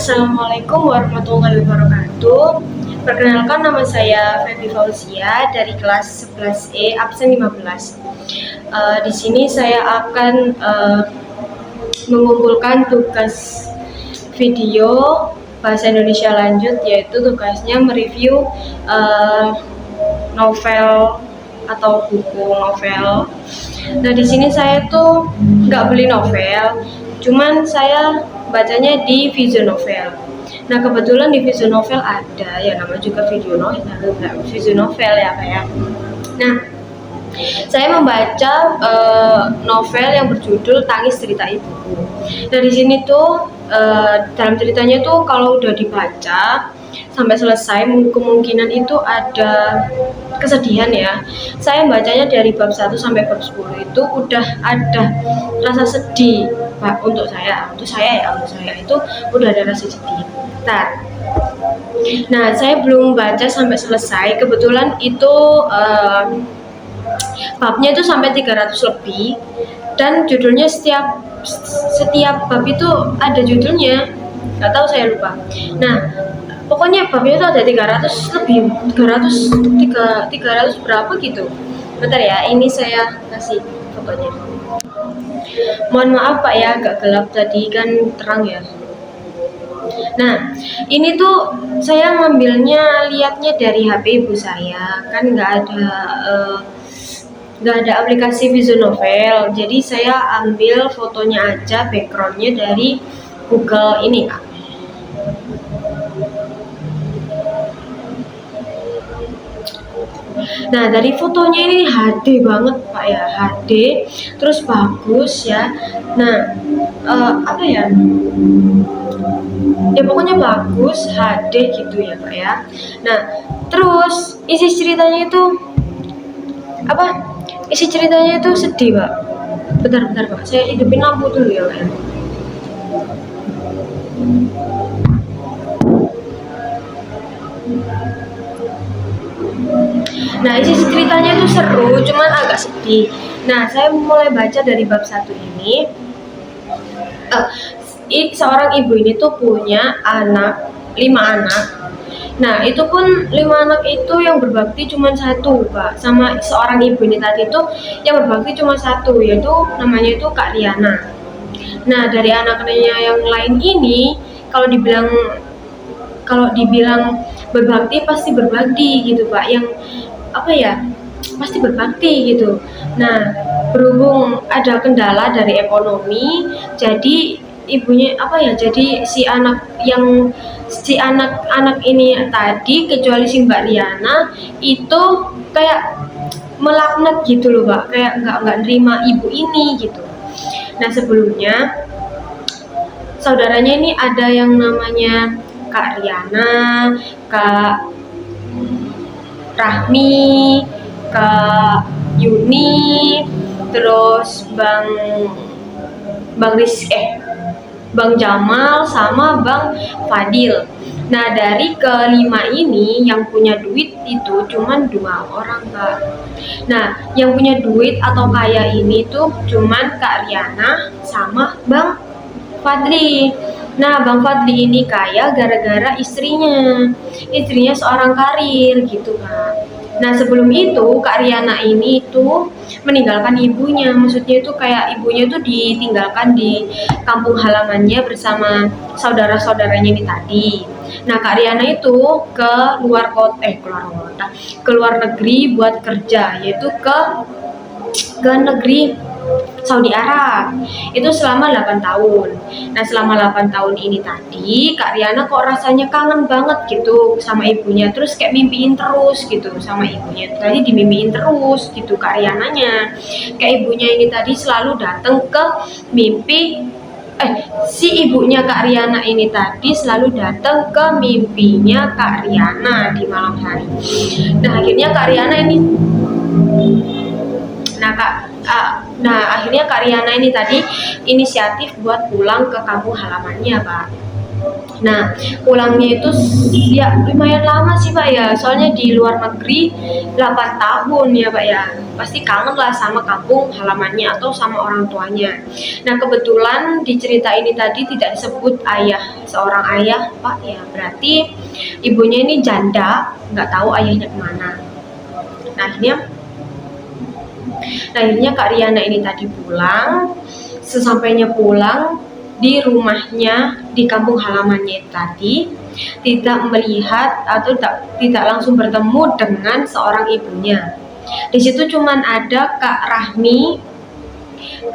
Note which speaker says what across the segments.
Speaker 1: Assalamualaikum warahmatullahi wabarakatuh. Perkenalkan, nama saya Feby Fauzia dari kelas 11E absen 15. Di sini saya akan mengumpulkan tugas video bahasa Indonesia lanjut, yaitu tugasnya mereview novel atau buku novel. Nah, di sini saya tuh nggak beli novel, cuman saya bacanya di Vision Novel. Nah, kebetulan di Vision Novel ada ya, nama juga video novel, Vision Novel ya kayak. Nah, saya membaca novel yang berjudul Tangis Cerita Ibuku. Nah, di sini tuh dalam ceritanya tuh kalau udah dibaca sampai selesai kemungkinan itu ada kesedihan ya. Saya bacanya dari bab 1 sampai bab 10 itu udah ada rasa sedih untuk saya itu udah ada rasa sedih. Nah, saya belum baca sampai selesai. Kebetulan itu babnya itu sampai 300 lebih, dan judulnya setiap bab itu ada judulnya, nggak tahu, saya lupa. Nah, pokoknya babnya itu ada 300 lebih, 300 berapa gitu. Bentar ya, ini saya kasih fotonya. Mohon maaf Pak ya, agak gelap, tadi kan terang ya. Nah, ini tuh saya ngambilnya, lihatnya dari HP ibu saya, kan nggak ada aplikasi Vision Novel, jadi saya ambil fotonya aja, backgroundnya dari Google ini Kak. Nah, dari fotonya ini HD banget Pak ya, HD, terus bagus ya. Nah, apa ya? Ya pokoknya bagus, HD gitu ya Pak ya. Nah, terus isi ceritanya itu apa? Isi ceritanya itu sedih Pak. Bentar Pak, saya hidupin lampu dulu ya Pak ya. Nah, isi ceritanya itu seru, cuman agak sedih. Nah, saya mulai baca dari bab 1 ini. Seorang ibu ini tuh punya 5 anak. Nah, itu pun 5 anak itu yang berbakti cuma 1 Pak. Sama seorang ibu ini tadi tuh yang berbakti cuma 1, yaitu namanya itu Kak Riana. Nah, dari anak-anaknya yang lain ini, kalau dibilang berbakti pasti berbakti gitu Pak, yang apa ya, pasti berbakti gitu. Nah, berhubung ada kendala dari ekonomi, jadi ibunya jadi si anak ini tadi, kecuali si Mbak Riana itu kayak melaknat gitu loh Pak, kayak nggak nerima ibu ini gitu. Nah, sebelumnya saudaranya ini ada yang namanya Kak Riana, Kak Rahmi, Kak Yuni, terus Bang Jamal sama Bang Fadil. Nah, dari kelima ini yang punya duit itu cuman 2 orang Kak. Nah, yang punya duit atau kaya ini tuh cuman Kak Riana sama Bang Fadli. Nah, Bang Fadli ini kaya gara-gara istrinya seorang karir gitu Kak. Nah, sebelum itu Kak Riana ini tuh meninggalkan ibunya, maksudnya itu kayak ibunya tuh ditinggalkan di kampung halamannya bersama saudara-saudaranya ini tadi. Nah, Kak Riana itu ke luar negeri buat kerja, yaitu ke negeri Saudi Arab, itu selama 8 tahun. Nah, selama 8 tahun ini tadi Kak Riana kok rasanya kangen banget gitu sama ibunya, terus kayak mimpiin terus gitu sama ibunya, tadi dimimpiin terus gitu Kak Riananya. Kayak ibunya ini tadi selalu datang ke mimpi, si ibunya Kak Riana ini tadi selalu datang ke mimpinya Kak Riana di malam hari. Nah, akhirnya Kak Riana ini akhirnya Kak Riana ini tadi inisiatif buat pulang ke kampung halamannya Pak. Nah, pulangnya itu ya lumayan lama sih Pak ya, soalnya di luar negeri 8 tahun ya Pak ya. Pasti kangen lah sama kampung halamannya atau sama orang tuanya. Nah kebetulan di cerita ini tadi tidak disebut ayah, seorang ayah Pak ya. Berarti ibunya ini janda, nggak tahu ayahnya kemana. Nah akhirnya Kak Riana ini tadi pulang. Sesampainya pulang di rumahnya di kampung halamannya tadi, tidak melihat atau tidak langsung bertemu dengan seorang ibunya. Di situ cuman ada Kak Rahmi,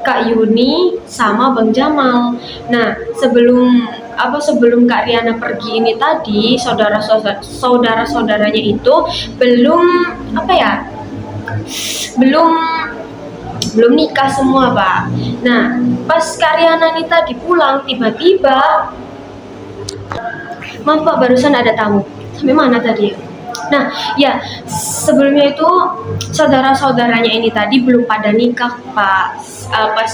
Speaker 1: Kak Yuni, sama Bang Jamal. Nah sebelum Kak Riana pergi ini tadi, saudara-saudaranya itu belum belum nikah semua Pak. Nah pas Kak Riana ini tadi pulang, tiba-tiba, maaf Pak, barusan ada tamu. Sampai mana tadi ya? Nah, ya sebelumnya itu saudara-saudaranya ini tadi belum pada nikah Pak. Pas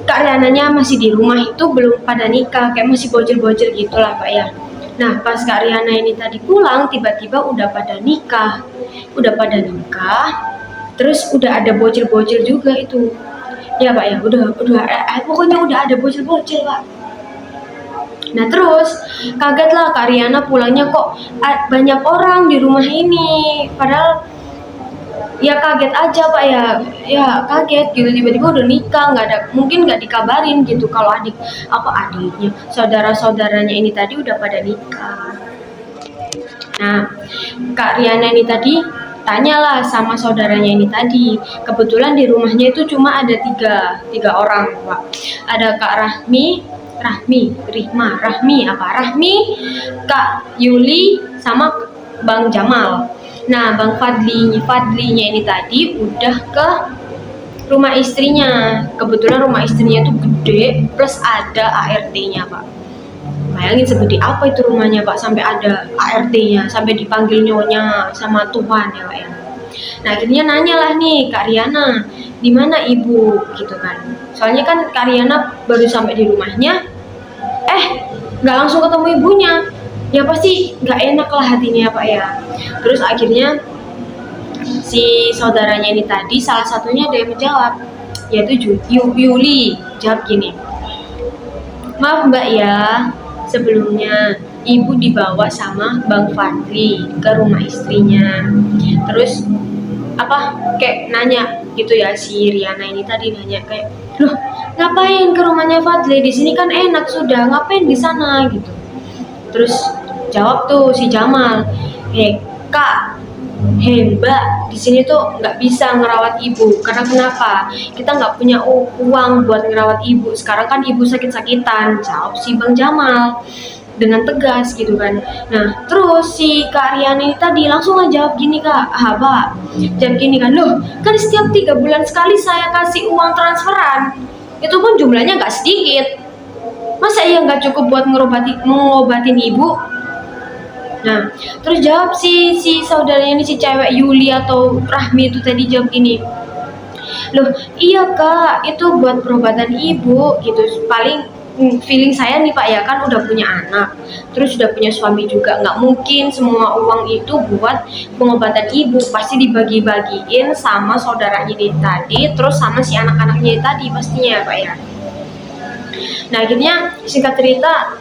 Speaker 1: Kak Riananya masih di rumah itu belum pada nikah, kayak masih bocil-bocil gitulah Pak ya. Nah, pas Kak Riana ini tadi pulang, tiba-tiba udah pada nikah. Terus udah ada bocil-bocil juga itu. Ya Pak ya, pokoknya udah ada bocil-bocil Pak. Nah terus kagetlah Kak Riana pulangnya, kok banyak orang di rumah ini, padahal ya kaget aja Pak ya kaget gitu, tiba-tiba udah nikah, mungkin nggak dikabarin gitu kalau adiknya, saudara-saudaranya ini tadi udah pada nikah. Nah Kak Riana ini tadi tanyalah sama saudaranya ini tadi. Kebetulan di rumahnya itu cuma ada tiga orang Pak. Ada Kak Rahmi, Kak Yuli, sama Bang Jamal. Nah Bang Fadlinya ini tadi udah ke rumah istrinya. Kebetulan rumah istrinya itu gede plus ada ART-nya Pak. Bayangin seperti apa itu rumahnya Pak, sampai ada ART-nya, sampai dipanggil nyonya sama Tuhan ya Pak ya. Nah akhirnya nanyalah nih Kak Riana, di mana ibu gitu kan. Soalnya kan Kak Riana baru sampai di rumahnya, nggak langsung ketemu ibunya, ya pasti nggak enak lah hatinya Pak ya. Terus akhirnya si saudaranya ini tadi salah satunya ada yang menjawab, yaitu Yuli jawab gini, maaf Mbak ya, sebelumnya ibu dibawa sama Bang Fadli ke rumah istrinya. Terus kayak nanya gitu ya, si Riana ini tadi nanya kayak, loh ngapain ke rumahnya Fadli, di sini kan enak sudah, ngapain di sana gitu. Terus jawab tuh si Jamal, Kak, Mbak, di sini tuh nggak bisa ngerawat ibu. Karena kenapa? Kita nggak punya uang buat ngerawat ibu. Sekarang kan ibu sakit-sakitan, jawab si Bang Jamal dengan tegas gitu kan. Nah terus si Kak Riana ini tadi langsung aja jawab gini, Kak, Pak, jawab gini kan, loh kan setiap 3 bulan sekali saya kasih uang transferan, itu pun jumlahnya nggak sedikit, masa iya nggak cukup buat mengobatin ibu. Nah terus jawab si saudaranya ini, si cewek Yuli atau Rahmi itu tadi jawab gini, loh iya Kak, itu buat perobatan ibu gitu. Paling feeling saya nih Pak ya, kan udah punya anak, terus udah punya suami juga, nggak mungkin semua uang itu buat pengobatan ibu, pasti dibagi-bagiin sama saudaranya ini tadi, terus sama si anak-anaknya tadi pastinya Pak ya. Nah akhirnya singkat cerita,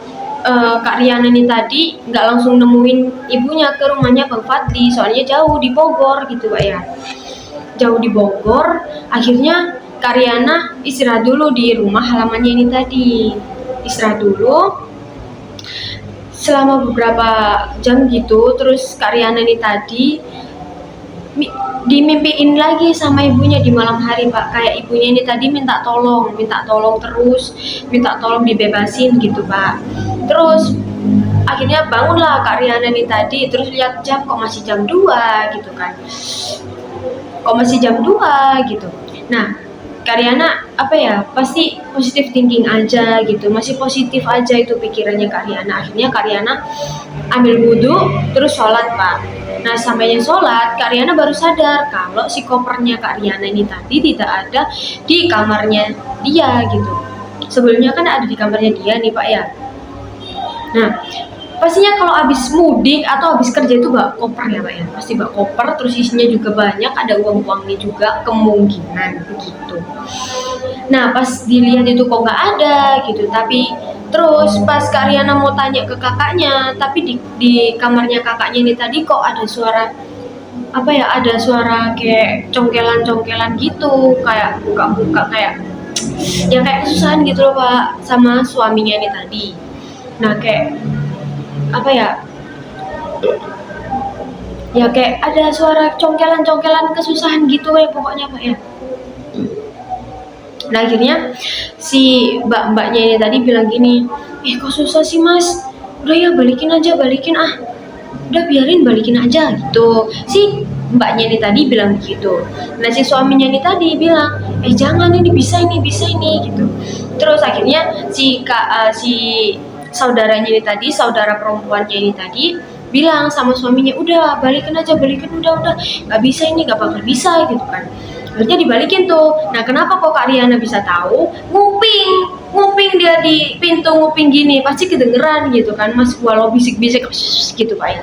Speaker 1: Kak Riana ini tadi nggak langsung nemuin ibunya ke rumahnya Bang Fadli, soalnya jauh di Bogor gitu Pak ya, jauh di Bogor. Akhirnya Kak Riana istirahat dulu di rumah halamannya ini tadi, istirahat dulu selama beberapa jam gitu. Terus Kak Riana ini tadi dimimpiin lagi sama ibunya di malam hari Pak, kayak ibunya ini tadi minta tolong terus, minta tolong dibebasin gitu Pak. Terus akhirnya bangunlah Kak Riana ini tadi, terus lihat jam, kok masih jam 2 gitu kan, gitu. Nah Kak Riana pasti positif thinking aja gitu, masih positif aja itu pikirannya Kak Riana. Akhirnya Kak Riana ambil wudhu terus sholat Pak. Nah sampainya sholat, Kak Riana baru sadar kalau si kopernya Kak Riana ini tadi tidak ada di kamarnya dia gitu. Sebelumnya kan ada di kamarnya dia nih Pak ya. Nah pastinya kalau habis mudik atau habis kerja itu bawa koper ya Pak ya, pasti bawa koper, terus isinya juga banyak, ada uang-uangnya juga kemungkinan begitu. Nah pas dilihat itu kok nggak ada gitu, tapi terus pas Kak Riana mau tanya ke kakaknya, tapi di kamarnya kakaknya ini tadi kok ada suara apa ya, ada suara kayak congkelan-congkelan gitu, kayak buka-buka, kayak yang kayak kesusahan gitu loh Pak sama suaminya ini tadi. Nah kayak apa ya, ya kayak ada suara congkelan-congkelan kesusahan gitu ya pokoknya Pak ya. Nah akhirnya si mbak-mbaknya ini tadi bilang gini, kok susah sih mas, udah ya balikin aja, balikin ah, udah biarin balikin aja gitu. Si mbaknya ini tadi bilang begitu. Nah si suaminya ini tadi bilang, jangan, ini bisa ini gitu. Terus akhirnya si saudaranya ini tadi, saudara perempuannya ini tadi bilang sama suaminya, udah balikin aja, balikin, udah nggak bisa, ini nggak bakal bisa gitu kan. Akhirnya dibalikin tuh. Nah kenapa kok Kak Riana bisa tahu? Nguping dia di pintu, nguping gini pasti kedengeran gitu kan mas, walau bisik-bisik gitu Pak ya.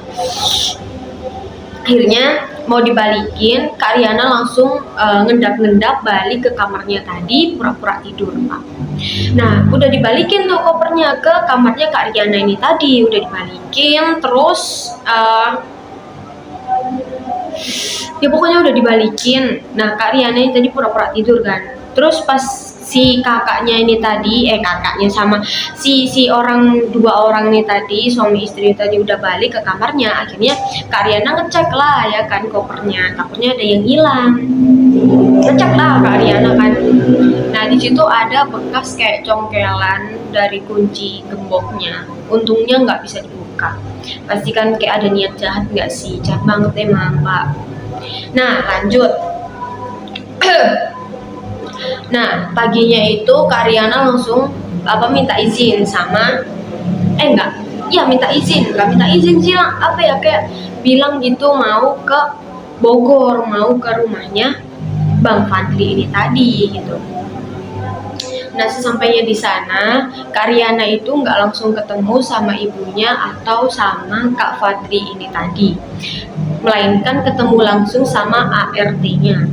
Speaker 1: Akhirnya mau dibalikin, Kak Riana langsung ngendap-ngendap balik ke kamarnya tadi, pura-pura tidur Pak. Nah udah dibalikin tuh kopernya ke kamarnya Kak Riana ini tadi, udah dibalikin, terus ya pokoknya udah dibalikin. Nah Kak Riana ini tadi pura-pura tidur kan, terus pas si kakaknya ini tadi, kakaknya sama si dua orang ini tadi, suami istri tadi udah balik ke kamarnya, akhirnya Kak Riana ngecek lah ya kan kopernya, takutnya ada yang hilang. Ngecek lah Kak Riana kan. Nah di situ ada bekas kayak congkelan dari kunci gemboknya, untungnya nggak bisa dibuka. Pasti kan kayak ada niat jahat nggak sih, jahat banget emang Pak. Nah lanjut. Nah paginya itu Kak Riana langsung minta izin sama minta izin sih lah, kayak bilang gitu mau ke Bogor, mau ke rumahnya Bang Fadli ini tadi gitu. Nah sesampainya di sana, Kak Riana itu nggak langsung ketemu sama ibunya atau sama Kak Fadli ini tadi, melainkan ketemu langsung sama ART-nya.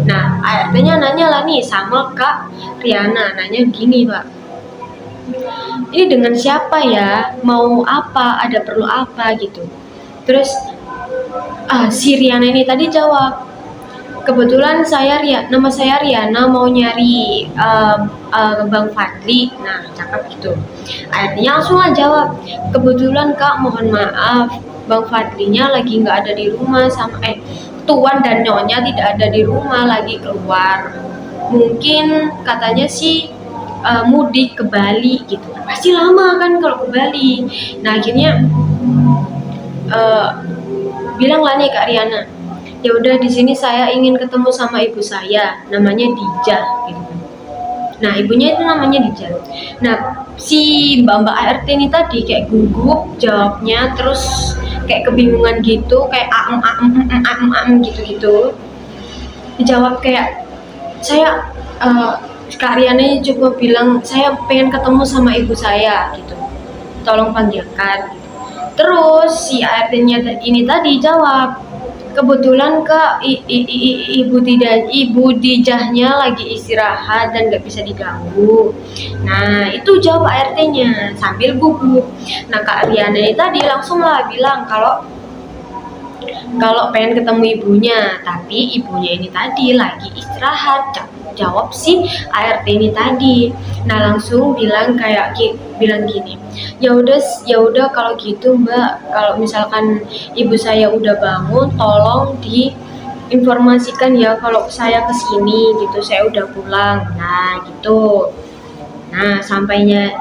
Speaker 1: Nah ART-nya nanya lah nih sama Kak Riana, nanya gini Pak, ini dengan siapa ya, mau apa, ada perlu apa gitu. Terus si Riana ini tadi jawab, kebetulan nama saya Riana, mau nyari Bang Fadli. Nah cakep gitu. Akhirnya langsung lah jawab, kebetulan Kak mohon maaf, Bang Fadlinya lagi nggak ada di rumah, sama Tuan dan Nyonya tidak ada di rumah, lagi keluar. Mungkin katanya sih mudik ke Bali gitu. Pasti lama kan kalau ke Bali. Nah akhirnya bilang lah nih Kak Riana, ya udah di sini saya ingin ketemu sama ibu saya, namanya Dija gitu. Nah ibunya itu namanya Dija. Nah si mbak ART ini tadi kayak gugup jawabnya, terus kayak kebingungan gitu, kayak gitu. Dijawab kayak, saya Kak Riana coba bilang, saya pengen ketemu sama ibu saya gitu, tolong panggilkan. Terus si ART-nya ini tadi jawab, kebetulan Kak ibu Dijahnya lagi istirahat dan nggak bisa diganggu. Nah itu jawab ART-nya sambil gugup. Nah Kak Riana ini tadi langsung lah bilang kalau pengen ketemu ibunya, tapi ibunya ini tadi lagi istirahat, jawab si ART ini tadi. Nah langsung bilang gini, ya udah kalau gitu Mbak, kalau misalkan ibu saya udah bangun, tolong diinformasikan ya kalau saya kesini gitu, saya udah pulang. Nah gitu. Nah sampainya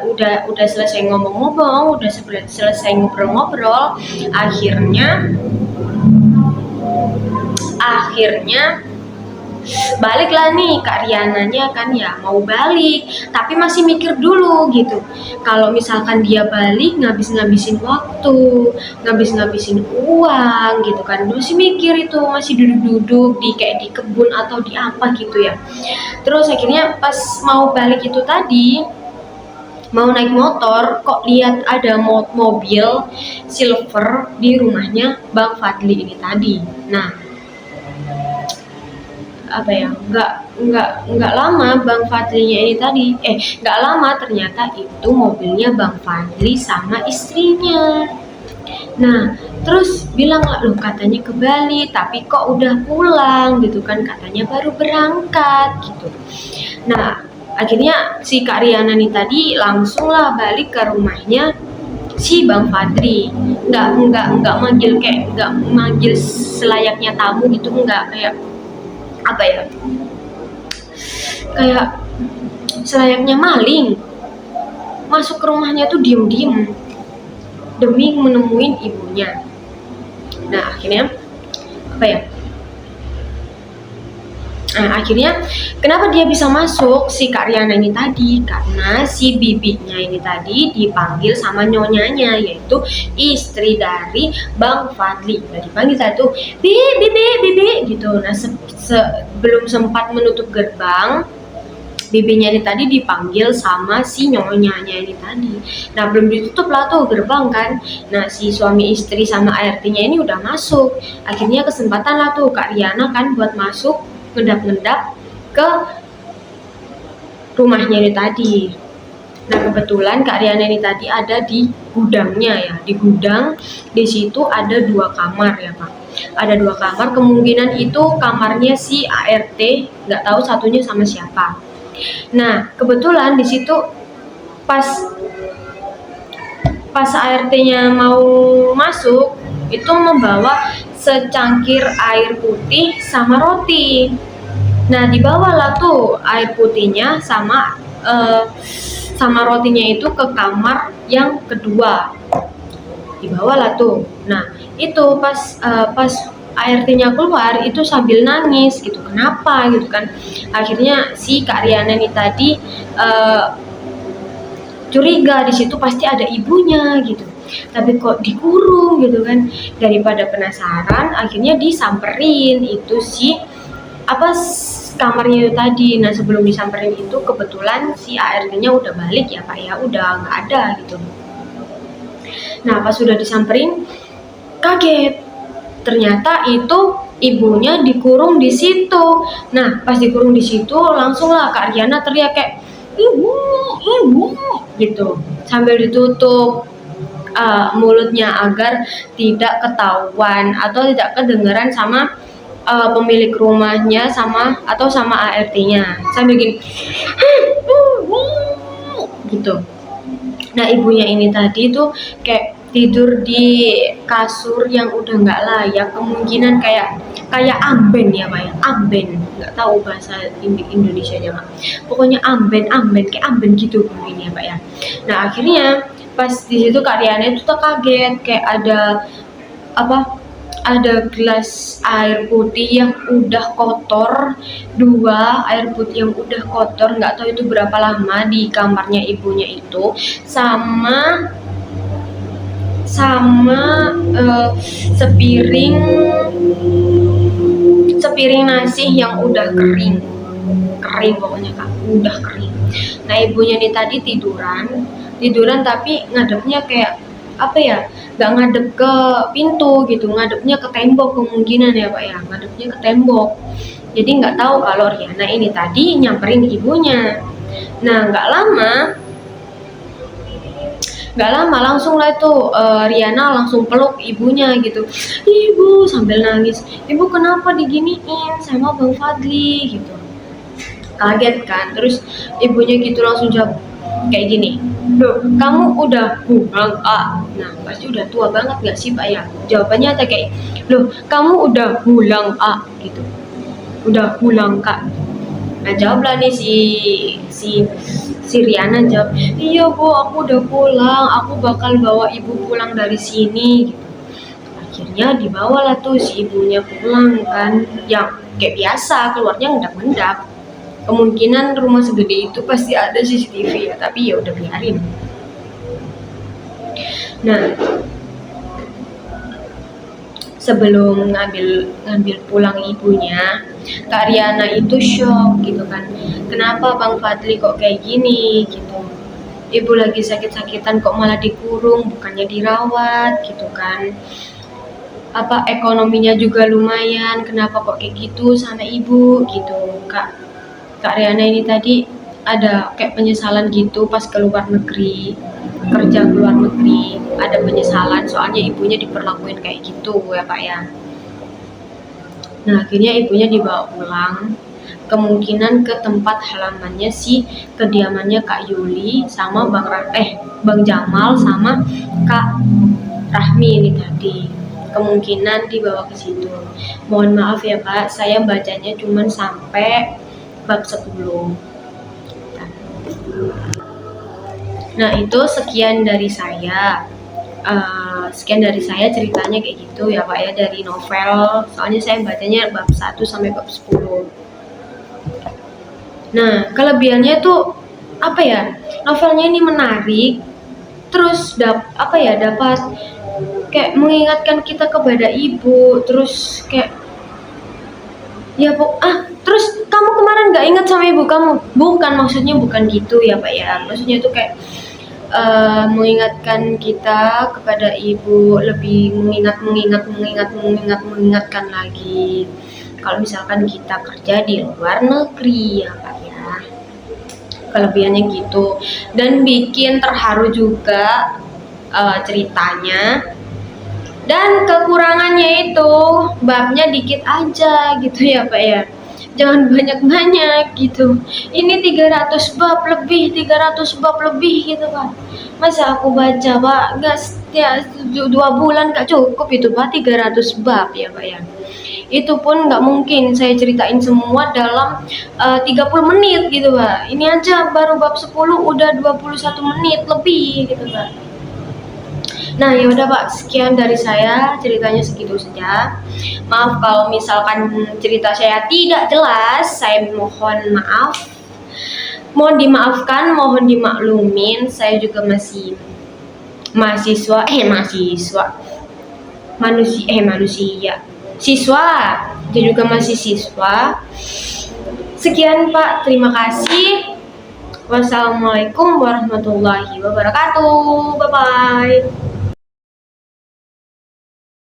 Speaker 1: udah selesai ngomong-ngomong, udah selesai ngobrol-ngobrol, akhirnya baliklah nih Kak Riananya kan, ya mau balik tapi masih mikir dulu gitu, kalau misalkan dia balik ngabisin waktu, ngabisin uang gitu kan, masih mikir itu, masih duduk-duduk kayak di kebun atau di apa gitu ya. Terus akhirnya pas mau balik itu tadi, mau naik motor kok lihat ada mobil silver di rumahnya Bang Fadli ini tadi. Nah, apa ya, nggak lama Bang Fadlinya ini tadi nggak lama ternyata itu mobilnya Bang Fadli sama istrinya. Nah, terus bilang loh katanya ke Bali tapi kok udah pulang gitu kan, katanya baru berangkat gitu. Nah, akhirnya si Kak Riana nih tadi langsung lah balik ke rumahnya si Bang Fadli. Nggak manggil selayaknya tamu gitu, nggak kayak apa ya, kayak selayaknya maling masuk ke rumahnya tuh diem-diem demi menemuin ibunya. Nah, akhirnya kenapa dia bisa masuk si Kak Riana ini tadi, karena si bibinya ini tadi dipanggil sama nyonyanya, yaitu istri dari Bang Fadli. Nah, dipanggil satu bibi gitu. Nah, sebelum sempat menutup gerbang, bibinya ini tadi dipanggil sama si nyonyanya ini tadi. Nah, belum ditutup lah tuh gerbang kan. Nah, si suami istri sama ART-nya ini udah masuk. Akhirnya kesempatan lah tuh Kak Riana kan buat masuk ngedap-ngedap ke rumahnya ini tadi. Nah, kebetulan Kak Riana ini tadi ada di gudangnya ya, di gudang. Di situ ada 2 kamar ya Pak. Ada 2 kamar, kemungkinan itu kamarnya si ART, nggak tahu satunya sama siapa. Nah, kebetulan di situ pas ART-nya mau masuk itu membawa secangkir air putih sama roti. Nah, dibawalah tuh air putihnya sama rotinya itu ke kamar yang kedua. Dibawalah tuh. Nah, itu pas ART-nya keluar itu sambil nangis gitu. Kenapa gitu kan? Akhirnya si Kak Riana ini tadi curiga di situ pasti ada ibunya gitu. Tapi kok dikurung gitu kan. Daripada penasaran, akhirnya disamperin itu si kamarnya itu tadi. Nah, sebelum disamperin itu kebetulan si ART-nya udah balik ya Pak ya, udah nggak ada gitu. Nah, pas sudah disamperin kaget, ternyata itu ibunya dikurung di situ. Nah, pas dikurung di situ langsunglah Kak Riana teriak kayak ibu gitu sambil ditutup mulutnya agar tidak ketahuan atau tidak kedengeran sama pemilik rumahnya sama ART-nya, sambil gini gitu. Nah, ibunya ini tadi tuh kayak tidur di kasur yang udah nggak layak, kemungkinan kayak amben ya Pak ya, amben, nggak tahu bahasa Indonesia-nya Pak. Pokoknya amben kayak amben gitu mungkin ya Pak ya. Nah, akhirnya pas di situ Kak Riana itu tuh kaget kayak ada gelas air putih yang udah kotor, 2 air putih yang udah kotor, nggak tahu itu berapa lama di kamarnya ibunya itu, sama sepiring nasi yang udah kering pokoknya Kak, udah kering. Nah, ibunya ini tadi tiduran tapi ngadepnya kayak nggak ngadep ke pintu gitu, ngadepnya ke tembok kemungkinan ya Pak ya, ngadepnya ke tembok. Jadi nggak tahu kalau Riana ini tadi nyamperin ibunya. Nah, nggak lama langsung lah tuh Riana langsung peluk ibunya gitu. Ibu, sambil nangis, ibu kenapa diginiin sama Bang Fadli gitu. Kaget kan, terus ibunya gitu langsung jawab kayak gini, loh kamu udah pulang Nah, pasti udah tua banget gak sih Pak ya, jawabannya ada kayak, loh kamu udah pulang gitu, udah pulang Kak. Nah, jawablah nih si Riana jawab, iya Bu, aku udah pulang, aku bakal bawa ibu pulang dari sini gitu. Akhirnya dibawalah tuh si ibunya pulang kan, yang kayak biasa keluarnya ngendap-ngendap. Kemungkinan rumah segede itu pasti ada CCTV ya, tapi ya udah biarin. Nah, sebelum ngambil pulang ibunya, Kak Riana itu shock gitu kan. Kenapa Bang Fadli kok kayak gini gitu. ibu lagi sakit-sakitan kok malah dikurung, bukannya dirawat gitu kan. Apa ekonominya juga lumayan, kenapa kok kayak gitu sama ibu gitu. Kak Riana ini tadi ada kayak penyesalan gitu pas keluar negeri, kerja keluar negeri, ada penyesalan soalnya ibunya diperlakuin kayak gitu ya Pak ya. Nah akhirnya ibunya dibawa pulang, kemungkinan ke tempat halamannya kediamannya Kak Yuli sama Bang Jamal sama Kak Rahmi ini tadi, kemungkinan dibawa ke situ. Mohon maaf ya Pak, saya bacanya cuma sampai bab 10. Nah itu sekian dari saya. Ceritanya kayak gitu ya Pak ya, dari novel, soalnya saya bacanya bab 1 sampai bab 10. Nah kelebihannya tuh apa ya, novelnya ini menarik, terus dapat kayak mengingatkan kita kepada ibu, terus kayak ya terus kamu kemarin nggak ingat sama ibu kamu, bukan, maksudnya bukan gitu ya Pak ya, maksudnya itu kayak mengingatkan kita kepada ibu, lebih mengingatkan lagi kalau misalkan kita kerja di luar negeri ya Pak ya. Kelebihannya gitu, dan bikin terharu juga ceritanya. Dan kekurangannya itu babnya dikit aja gitu ya Pak ya, jangan banyak-banyak gitu. Ini 300 bab lebih gitu Pak. Masa aku baca Pak, nggak ya, 2 bulan gak cukup itu Pak, 300 bab ya Pak ya. Itu pun nggak mungkin saya ceritain semua dalam 30 menit gitu Pak. Ini aja baru bab 10 udah 21 menit lebih gitu Pak. Nah ya udah Pak, sekian dari saya, ceritanya segitu saja. Maaf kalau misalkan cerita saya tidak jelas, saya mohon maaf. Mohon dimaafkan, mohon dimaklumin, saya juga masih manusia, siswa, dia juga masih siswa. Sekian Pak, terima kasih. Wassalamualaikum warahmatullahi wabarakatuh. Bye bye.